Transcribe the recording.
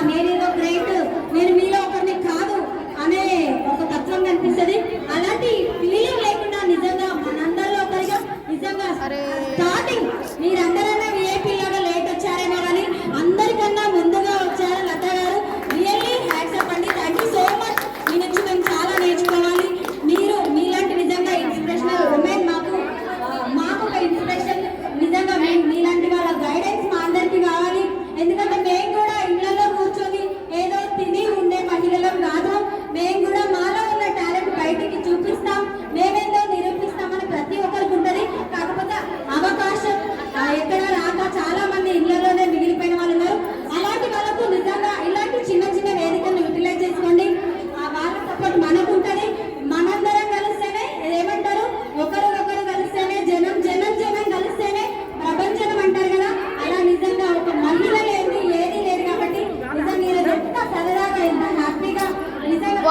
నేనేదో గ్రేట్, నేను మీలో ఒకరిని కాదు అనే ఒక తత్వం కనిపిస్తుంది. అలాంటి ఫీలింగ్ లేకుండా నిజంగా మనందరిలో ఒకరిగా నిజంగా స్టార్టింగ్ మీరందరైనా విఐపీ లాగా లేట్ వచ్చారేమో కానీ అందరికన్నా ముందుగా వచ్చారు లత గారు. రియల్లీ హ్యాట్స్ ఆఫ్ అండి. Thank you so much. మీ నుంచి మేము చాలా నేర్చుకోవాలి. మీరు మీలాంటి నిజంగా ఇన్స్పిరేషనల్ ఉమెన్ మాకు ఒక ఇన్స్పిరేషన్. నిజంగా మీలాంటి వాళ్ళ గైడెన్స్ మా అందరికీ కావాలి. ఎందుకంటే మేము కూడా ఇళ్లలో కూర్చొని ఏదో తిని ఉండే మహిళలం కాదు. మేము కూడా మాలో ఉన్న టాలెంట్ బయటికి చూపిస్తాం, మేమేందో నిరూపిస్తామని ప్రతి ఒక్కరికి ఉంటుంది. కాకపోతే అవకాశం ఎక్కడ రాక చాలా మంది ఇళ్లలోనే మిగిలిపోయిన వాళ్ళు ఉన్నారు. అలాంటి వాళ్ళకు నిజంగా ఇలాంటి చిన్న చిన్న వేదికలను యూటిలైజ్ చేసుకోండి. వాళ్ళ సపోర్ట్ మనకు ఉంటుంది. మనందరం కలిస్తేనే ఏమంటారు, ఒకరు కలిస్తేనే జనం కలిస్తేనే ప్రపంచం అంటారు కదా. అలా నిజంగా ఒక మహిళ లేదు ఏది లేదు కాబట్టి నిజంగా ఎంత సరదాగా ఎంత హ్యాపీగా నిజంగా